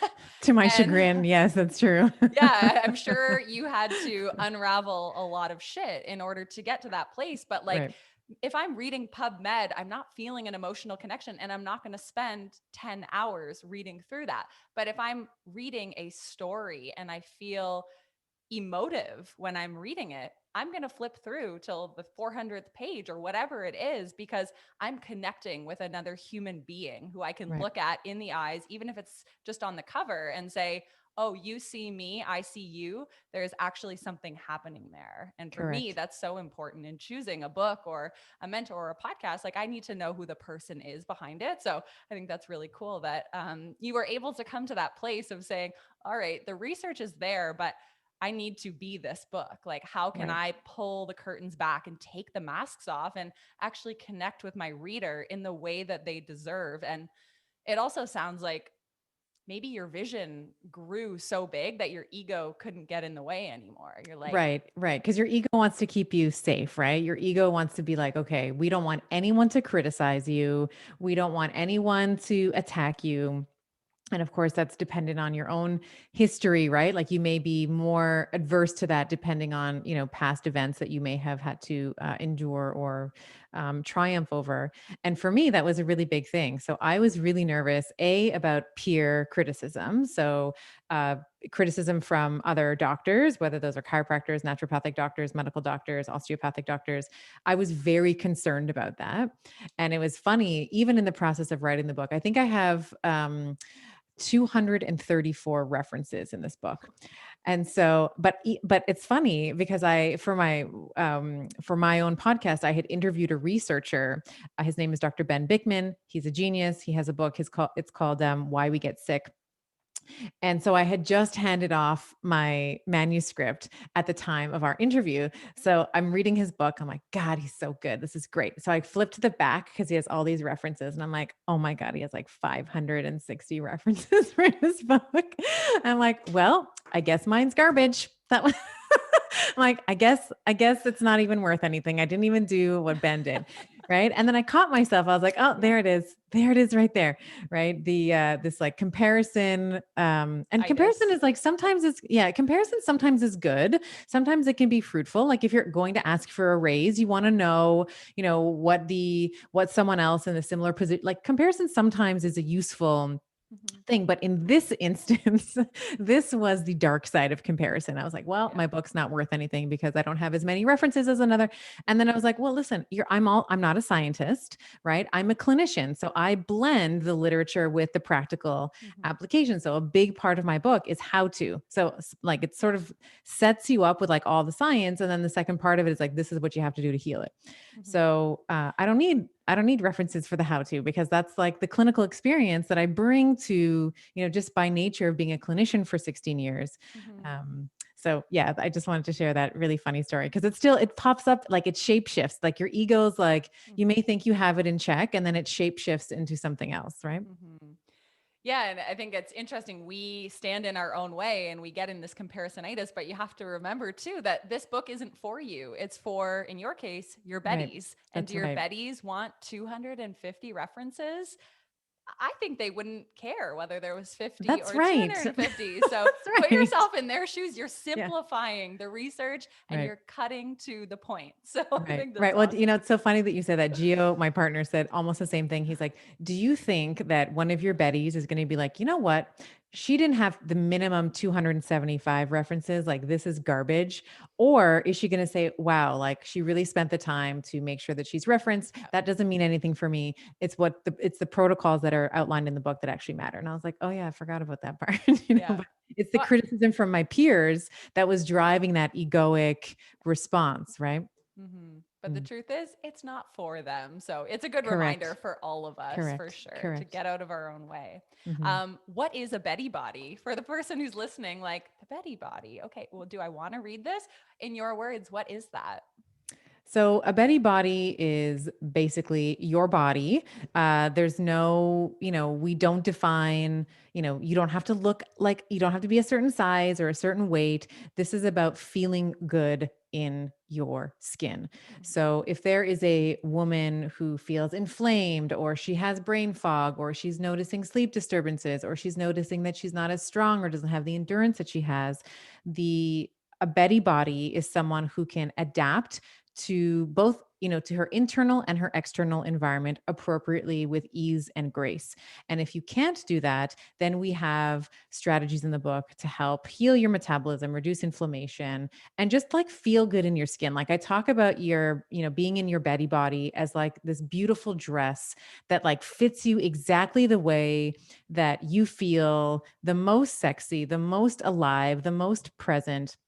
To my And chagrin. Yes, that's true. yeah, I'm sure you had to unravel a lot of shit in order to get to that place. But like, Right. if I'm reading PubMed, I'm not feeling an emotional connection and I'm not going to spend 10 hours reading through that. But if I'm reading a story and I feel emotive when I'm reading it, I'm going to flip through till the 400th page or whatever it is because I'm connecting with another human being who I can Right. look at in the eyes, even if it's just on the cover, and say, oh, you see me, I see you. There's actually something happening there. And for me, Correct. that's so important in choosing a book or a mentor or a podcast. Like, I need to know who the person is behind it. So I think that's really cool that you were able to come to that place of saying, all right, the research is there, but I need to be this book. Like, how can Right. I pull the curtains back and take the masks off and actually connect with my reader in the way that they deserve? And it also sounds like maybe your vision grew so big that your ego couldn't get in the way anymore. You're like, Right, right. Because your ego wants to keep you safe, right? Your ego wants to be like, okay, we don't want anyone to criticize you. We don't want anyone to attack you. And of course, that's dependent on your own history, right? Like you may be more adverse to that depending on, past events that you may have had to endure or triumph over. And for me, that was a really big thing. So I was really nervous, about peer criticism. So, uh, criticism from other doctors, whether those are chiropractors, naturopathic doctors, medical doctors, osteopathic doctors. I was very concerned about that. And it was funny, even in the process of writing the book, I think I have, 234 references in this book. And so, but it's funny because for my own podcast, I had interviewed a researcher. His name is Dr. Ben Bickman. He's a genius. He has a book. It's called Why We Get Sick. And so I had just handed off my manuscript at the time of our interview. So I'm reading his book. I'm like, God, he's so good. This is great. So I flipped to the back because he has all these references. And I'm like, oh my God, he has like 560 references for his book. I'm like, well, I guess mine's garbage. That was I'm like, I guess it's not even worth anything. I didn't even do what Ben did. Right. And then I caught myself. I was like, oh, yeah, there it is. There it is right there. Right. This like comparison. And comparison itis. is like comparison sometimes is good. Sometimes it can be fruitful. Like if you're going to ask for a raise, you want to know, what someone else in a similar position, like comparison sometimes is a useful Mhm. thing. But in this instance, this was the dark side of comparison. I was like, well, Yeah. my book's not worth anything because I don't have as many references as another. And then I was like, well, listen, I'm not a scientist, right? I'm a clinician. So I blend the literature with the practical Mhm. application. So a big part of my book is how to. So like it sort of sets you up with like all the science. And then the second part of it is like, this is what you have to do to heal it. Mhm. So I don't need references for the how to because that's like the clinical experience that I bring to, just by nature of being a clinician for 16 years. Mhm. So yeah, I just wanted to share that really funny story because it pops up like it shape shifts. Like your ego's like you may Mhm. think you have it in check and then it shape shifts into something else, right? Mhm. Yeah, and I think it's interesting. We stand in our own way and we get in this comparisonitis, but you have to remember too that this book isn't for you. It's for, in your case, your Right. Betties. And do That's your right. Betties want 250 references? I think they wouldn't care whether there was 50 That's or right. 250. So That's put right. yourself in their shoes. You're Yeah. simplifying the research and Right. you're cutting to the point. So I Right. think Right. that's Well, awesome. it's so funny that you said that. Gio, my partner, said almost the same thing. He's like, do you think that one of your Bettys is going to be like, you know what? she didn't have the minimum 275 references, like this is garbage? Or is she going to say, wow, like she really spent the time to make sure that she's referenced? Yeah. That doesn't mean anything for me. It's the protocols that are outlined in the book that actually matter. And I was like, oh yeah, I forgot about that part. Yeah. But it's the Well, criticism from my peers that was driving that egoic response, right? But the Mm. truth is, it's not for them. So it's a good reminder Correct. for all of us, for Correct. sure, to Correct. get out of our own way. Mhm. What is a Betty body? For the person who's listening, like the Betty body. Okay, well, do I want to read this? In your words, what is that? So a Betty body is basically your body. There's no, we don't define, you don't have to look like, you don't have to be a certain size or a certain weight. This is about feeling good in your skin. Mhm. So if there is a woman who feels inflamed, or she has brain fog, or she's noticing sleep disturbances, or she's noticing that she's not as strong or doesn't have the endurance that she has, the a Betty body is someone who can adapt to both, to her internal and her external environment appropriately with ease and grace. And if you can't do that, then we have strategies in the book to help heal your metabolism, reduce inflammation, and just like feel good in your skin. Like I talk about your, being in your Betty body as like this beautiful dress that like fits you exactly the way that you feel the most sexy, the most alive, the most present.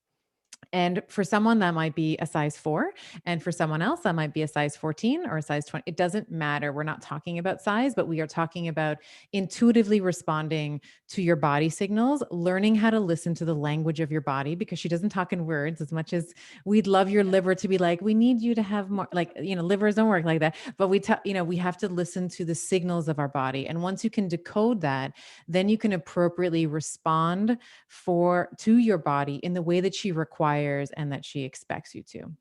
And for someone, that might be a size 4. And for someone else, that might be a size 14 or a size 20. It doesn't matter. We're not talking about size, but we are talking about intuitively responding to your body signals, learning how to listen to the language of your body, because she doesn't talk in words as much as we'd love your Yeah. liver to be like, we need you to have more, like, livers don't work like that. But we have to listen to the signals of our body. And once you can decode that, then you can appropriately respond to your body in the way that she requires and that she expects you to.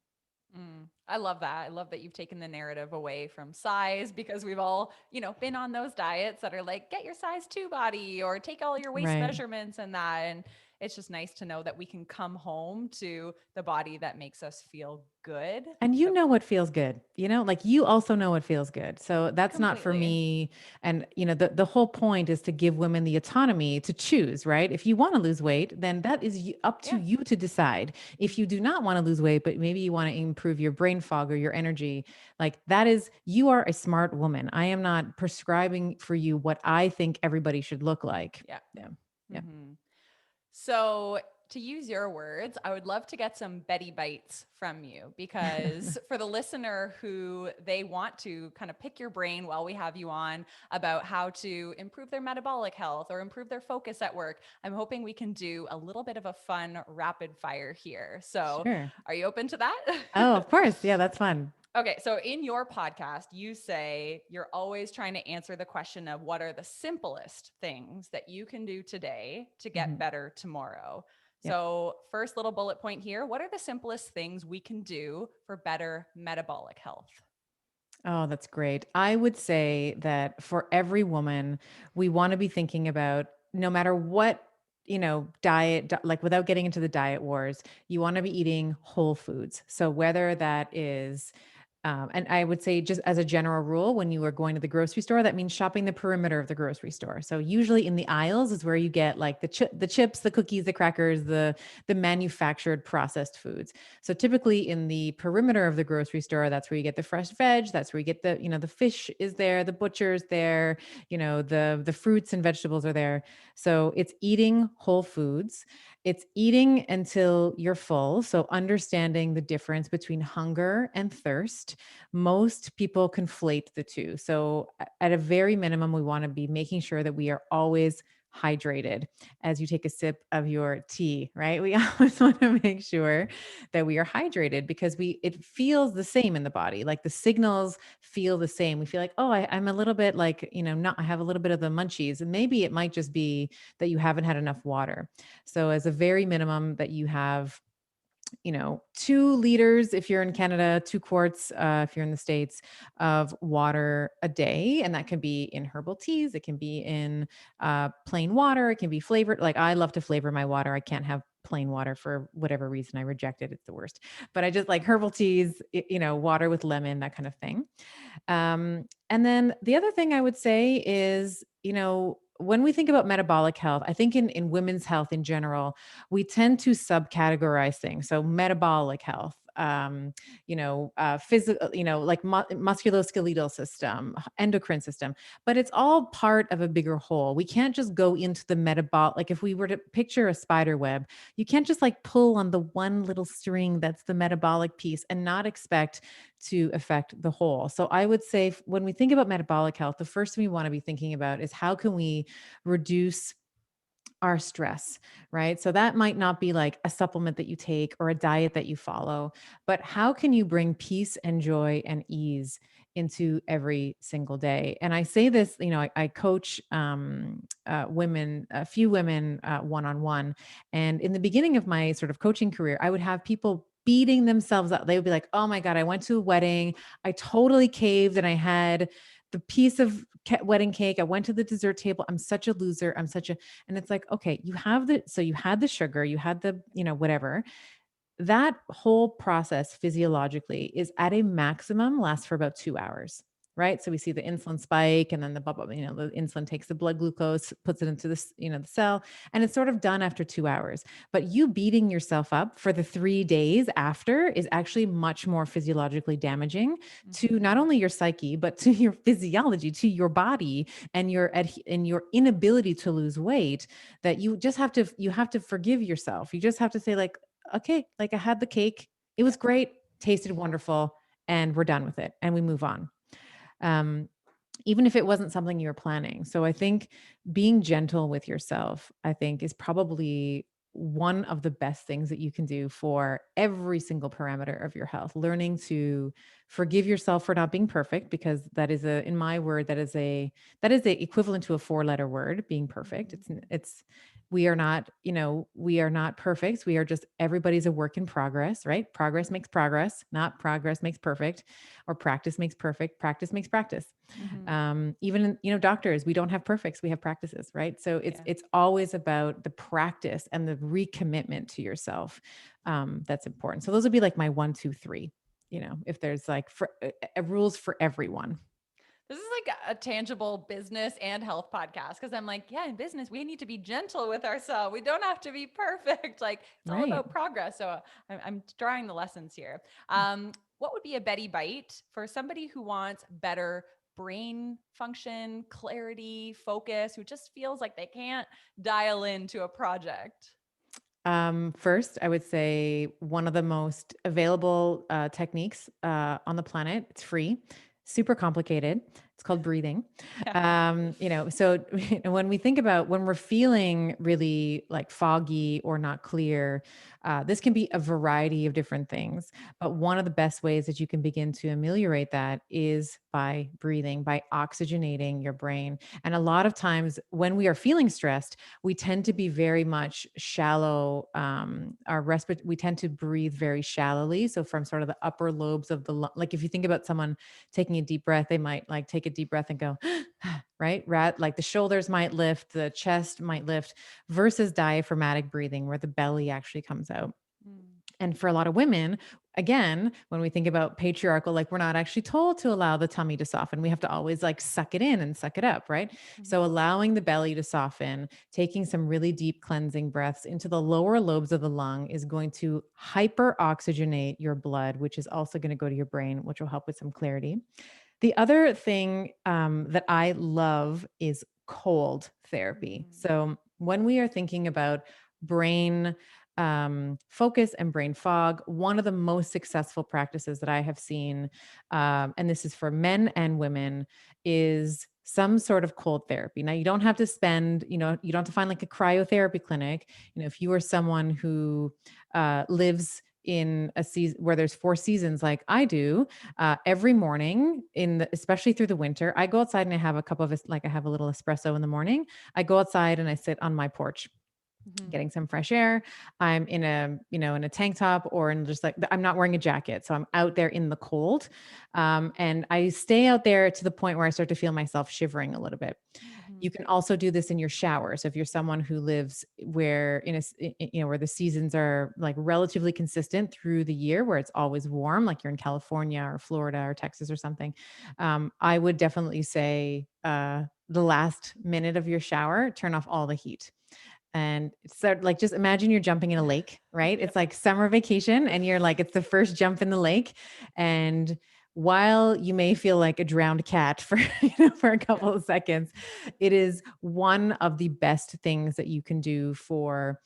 I love that. I love that you've taken the narrative away from size because we've all, been on those diets that are like, get your size 2 body or take all your waist Right. measurements and that. And it's just nice to know that we can come home to the body that makes us feel good. And you So know what feels good, like you also know what feels good. So that's not for completely. me. And the whole point is to give women the autonomy to choose, right? If you want to lose weight, then that is up to Yeah. you to decide. If you do not want to lose weight, but maybe you want to improve your brain fog or your energy, like that is, you are a smart woman. I am not prescribing for you what I think everybody should look like. Yeah. Yeah. Yeah. hmm So, to use your words, I would love to get some Betty bites from you because for the listener who they want to kind of pick your brain while we have you on about how to improve their metabolic health or improve their focus at work, I'm hoping we can do a little bit of a fun rapid fire here. So, Sure. are you open to that? Oh, of course. Yeah, that's fun. Okay, so in your podcast, you say you're always trying to answer the question of what are the simplest things that you can do today to get Mhm. better tomorrow. Yep. So, first little bullet point here, what are the simplest things we can do for better metabolic health? Oh, that's great. I would say that for every woman, we want to be thinking about, no matter what, like without getting into the diet wars, you want to be eating whole foods. So whether that is, and I would say, just as a general rule, when you are going to the grocery store, that means shopping the perimeter of the grocery store. So usually in the aisles is where you get like the chips, the cookies, the crackers, the manufactured processed foods. So typically in the perimeter of the grocery store, that's where you get the fresh veg. That's where you get the fish is there, the butcher's there, the fruits and vegetables are there. So it's eating whole foods. It's eating until you're full. So understanding the difference between hunger and thirst. Most people conflate the two. So at a very minimum, we want to be making sure that we are always hydrated as you take a sip of your tea, right? We always want to make sure that we are hydrated, because it feels the same in the body. Like the signals feel the same. We feel like, oh, I'm a little bit like, not, I have a little bit of the munchies. And maybe it might just be that you haven't had enough water. So as a very minimum, that you have 2 liters if you're in Canada, 2 quarts if you're in the States, of water a day. And that can be in herbal teas, it can be in plain water, it can be flavored. Like I love to flavor my water. I can't have plain water for whatever reason. I reject it. It's the worst. But I just like herbal teas, water with lemon, that kind of thing. And then the other thing I would say is, when we think about metabolic health, I think in women's health in general, we tend to subcategorize things. So metabolic health, physical, like musculoskeletal system, endocrine system, but it's all part of a bigger whole. We can't just go into the metabolic. Like if we were to picture a spider web, you can't just like pull on the one little string that's the metabolic piece and not expect to affect the whole. So I would say when we think about metabolic health, the first thing we want to be thinking about is how can we reduce our stress, right? So that might not be like a supplement that you take or a diet that you follow, but how can you bring peace and joy and ease into every single day? And I say this, I coach women, a few women one on one. And in the beginning of my sort of coaching career, I would have people beating themselves up. They would be like, oh my God, I went to a wedding. I totally caved and I had the piece of wedding cake. I went to the dessert table. I'm such a loser. And it's like, okay, you had the sugar, you had the, whatever. That whole process physiologically is at a maximum lasts for about 2 hours. Right. So we see the insulin spike and then the bubble, the insulin takes the blood glucose, puts it into this, the cell, and it's sort of done after 2 hours. But you beating yourself up for the 3 days after is actually much more physiologically damaging to not only your psyche, but to your physiology, to your body and your inability to lose weight, that you have to forgive yourself. You just have to say like, okay, like I had the cake. It was great, tasted wonderful, and we're done with it and we move on. Um, even if it wasn't something you were planning. So I think being gentle with yourself, I think is probably one of the best things that you can do for every single parameter of your health. Learning to forgive yourself for not being perfect, because that is in my word, that is a equivalent to a 4-letter word, being perfect. We are not, we are not perfect. We are just, everybody's a work in progress, right? Progress makes progress, not progress makes perfect, or practice makes perfect. Practice makes practice. Mm-hmm. Even, doctors, we don't have perfects, we have practices, right? So it's always about the practice and the recommitment to yourself. That's important. So those would be like my 1, 2, 3, if there's like rules for everyone. This is like a tangible business and health podcast, because I'm like, yeah, in business, we need to be gentle with ourselves. We don't have to be perfect. Like it's all Right. about progress. So I'm drawing the lessons here. What would be a Betty Bite for somebody who wants better brain function, clarity, focus, who just feels like they can't dial into a project? First, I would say one of the most available techniques on the planet. It's free, super complicated. It's called breathing. Yeah. So when we think about when we're feeling really like foggy or not clear, this can be a variety of different things. But one of the best ways that you can begin to ameliorate that is by breathing, by oxygenating your brain. And a lot of times when we are feeling stressed, we tend to be very much shallow. We tend to breathe very shallowly. So from sort of the upper lobes of the like if you think about someone taking a deep breath, they might like take a deep breath and go, right? Like the shoulders might lift, the chest might lift, versus diaphragmatic breathing where the belly actually comes out. Mm. And for a lot of women, again, when we think about patriarchal, like we're not actually told to allow the tummy to soften. We have to always like suck it in and suck it up, right? So Mhm. allowing the belly to soften, taking some really deep cleansing breaths into the lower lobes of the lung is going to hyper oxygenate your blood, which is also going to go to your brain, which will help with some clarity. The other thing that I love is cold therapy. Mm. So when we are thinking about brain focus and brain fog, one of the most successful practices that I have seen, and this is for men and women, is some sort of cold therapy. Now, you don't have to spend, you don't have to find like a cryotherapy clinic. If you are someone who lives in a season where there's 4 seasons like I do, every morning especially through the winter, I go outside and I have a cup of like I have a little espresso in the morning. I go outside and I sit on my porch Mhm. getting some fresh air. I'm in a tank top or in just like I'm not wearing a jacket. So I'm out there in the cold. And I stay out there to the point where I start to feel myself shivering a little bit. You Mhm. can also do this in your shower. So if you're someone who lives where where the seasons are like relatively consistent through the year, where it's always warm, like you're in California or Florida or Texas or something, I would definitely say the last minute of your shower, turn off all the heat. And so like just imagine you're jumping in a lake, right? Yeah. It's like summer vacation and you're like it's the first jump in the lake, and while you may feel like a drowned cat for for a Yeah. couple of seconds, it is one of the best things that you can do for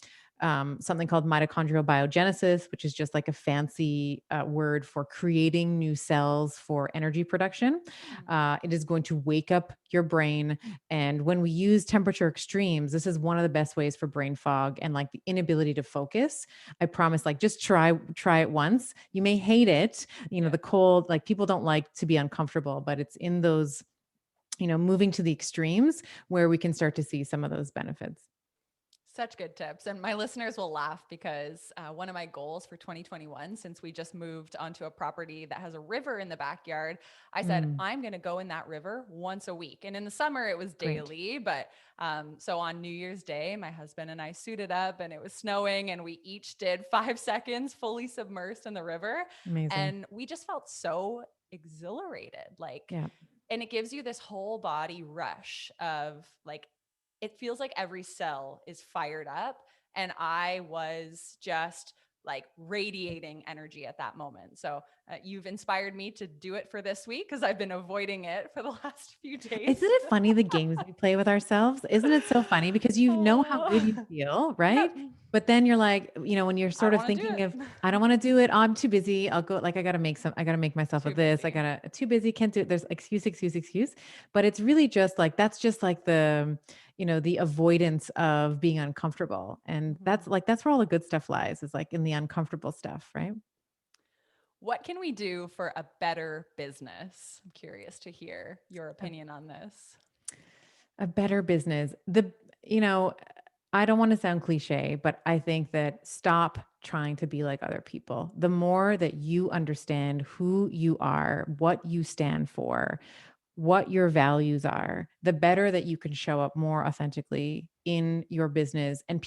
something called mitochondrial biogenesis, which is just like a fancy word for creating new cells for energy production. Mm. It is going to wake up your brain. And when we use temperature extremes, this is one of the best ways for brain fog and like the inability to focus. I promise, like just try it once. You may hate it. Yeah. The cold, like people don't like to be uncomfortable, but it's in those, moving to the extremes where we can start to see some of those benefits. Such good tips. And my listeners will laugh because one of my goals for 2021, since we just moved onto a property that has a river in the backyard, I said, Mm, I'm going to go in that river once a week. And in the summer, it was great. daily. But so on New Year's Day, my husband and I suited up and it was snowing, and we each did 5 seconds fully submersed in the river. Amazing. And we just felt so exhilarated. Like, Yeah. and it gives you this whole body rush of like, it feels like every cell is fired up. And I was just like radiating energy at that moment. So you've inspired me to do it for this week because I've been avoiding it for the last few days. Isn't it funny the games we play with ourselves? Isn't it so funny because you know how good you Oh, feel, yep. right? But then you're like, when you're I sort don't of want to do thinking of, it. I don't want to do it. I'm too busy. I'll go, like, I got to make myself a Too this. I busy. got to, too busy. Can't do it. There's excuse, excuse, excuse. But it's really just like, that's just like the avoidance of being uncomfortable. And Mhm. that's where all the good stuff lies, is like in the uncomfortable stuff, right? What can we do for a better business? I'm curious to hear your opinion on this. A better business. You know, I don't want to sound cliche, but I think that stop trying to be like other people. The more that you understand who you are, what you stand for, what your values are, the better that you can show up more authentically in your business. And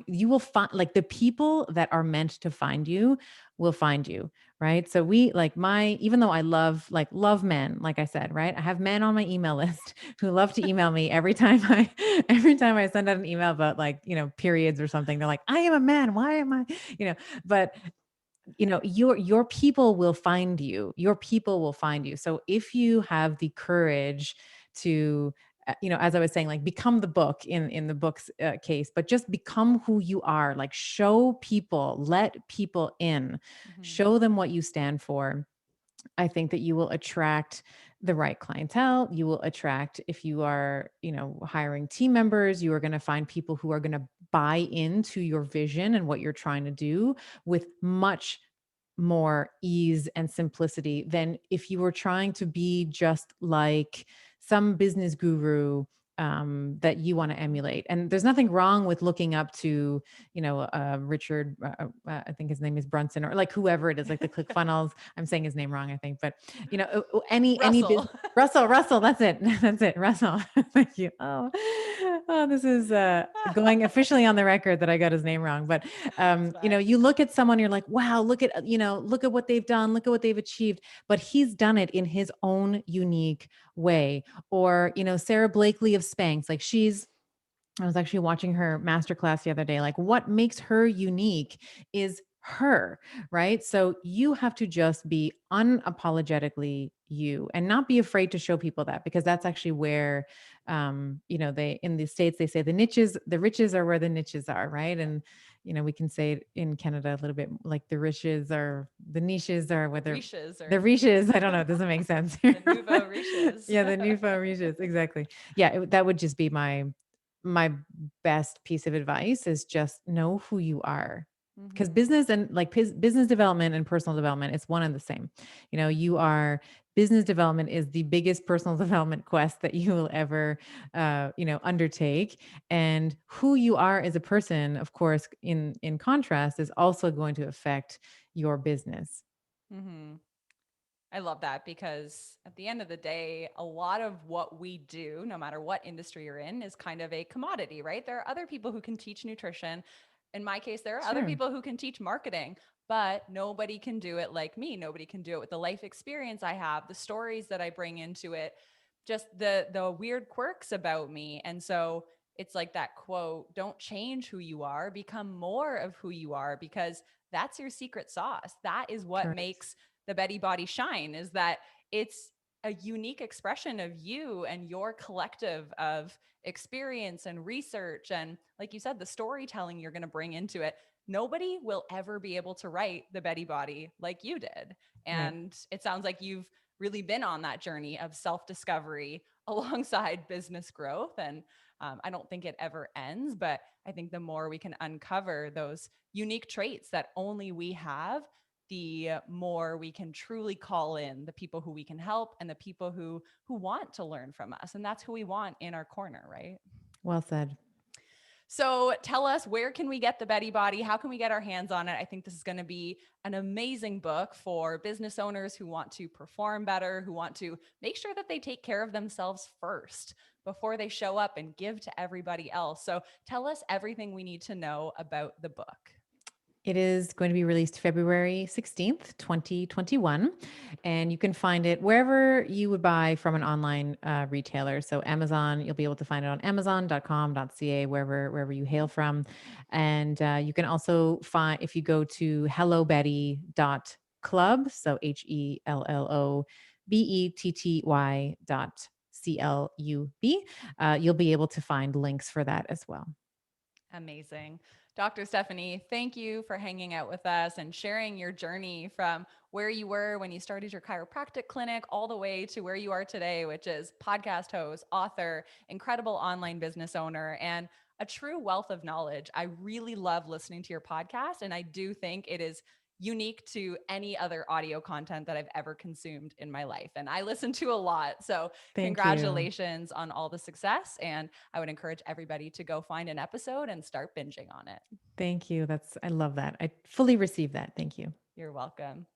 you will find, like, the people that are meant to find you will find you. Right. So even though I love men, like I said, right, I have men on my email list who love to email me every time I send out an email about, like, periods or something. They're like, I am a man. Why am I, but your people will find you. Your people will find you. So if you have the courage to, as I was saying, like, become the book in the book's case, but just become who you are. Like, show people, let people in, Mhm. show them what you stand for. I think that you will attract the right clientele. You will attract, if you are, hiring team members, you are going to find people who are going to buy into your vision and what you're trying to do with much more ease and simplicity than if you were trying to be just like some business guru that you want to emulate. And there's nothing wrong with looking up to, Richard, I think his name is Brunson, or like whoever it is, like the ClickFunnels. I'm saying his name wrong, I think, but any Russell. business. Russell, that's it. That's it. Russell. Thank you. Oh, this is going officially on the record that I got his name wrong. But It's fine. you look at someone, you're like, wow, look at what they've done, look at what they've achieved, but he's done it in his own unique Yeah. way. Or, Sarah Blakely of Spanx, like I was actually watching her masterclass the other day. Like, what makes her unique is her, right? So you have to just be unapologetically you and not be afraid to show people that, because that's actually where, they, in the States, they say the riches are where the niches are, right? Yeah. And, we can say it in Canada a little bit like the niches are The whether Riches the or riches. I don't know. It doesn't make sense. the Nouveau Riches. Yeah, the nouveau riches. Exactly. Yeah, that would just be my best piece of advice, is just know who you are. Because Mhm. business and like business development and personal development, it's one and the same. Business development is the biggest personal development quest that you will ever, undertake. And who you are as a person, of course, in contrast, is also going to affect your business. Mhm. I love that because at the end of the day, a lot of what we do, no matter what industry you're in, is kind of a commodity, right? There are other people who can teach nutrition. In my case, there are other Sure. people who can teach marketing, but nobody can do it like me. Nobody can do it with the life experience I have, the stories that I bring into it. just the weird quirks about me. And so it's like that quote, don't change who you are, become more of who you are, because that's your secret sauce. That is what Correct. makes the Betty body shine, is that it's a unique expression of you and your collective of experience and research. And like you said, the storytelling you're going to bring into it. Nobody will ever be able to write the Betty body like you did. Right. And it sounds like you've really been on that journey of self discovery alongside business growth. And I don't think it ever ends, but I think the more we can uncover those unique traits that only we have, the more we can truly call in the people who we can help and the people who want to learn from us. And that's who we want in our corner, right? Well said. So tell us, where can we get the Betty Body? How can we get our hands on it? I think this is going to be an amazing book for business owners who want to perform better, who want to make sure that they take care of themselves first before they show up and give to everybody else. So tell us everything we need to know about the book. It is going to be released February 16th, 2021. And you can find it wherever you would buy from an online retailer. So Amazon, you'll be able to find it on amazon.com.ca, wherever you hail from. And you can also find, if you go to hellobetty.club, so HELLOBETTY.CLUB, you'll be able to find links for that as well. Amazing. Dr. Stephanie, thank you for hanging out with us and sharing your journey from where you were when you started your chiropractic clinic all the way to where you are today, which is podcast host, author, incredible online business owner, and a true wealth of knowledge. I really love listening to your podcast, and I do think it is unique to any other audio content that I've ever consumed in my life. And I listen to a lot. So, Thank you. congratulations on all the success. And I would encourage everybody to go find an episode and start binging on it. Thank you. I love that. I fully receive that. Thank you. You're welcome.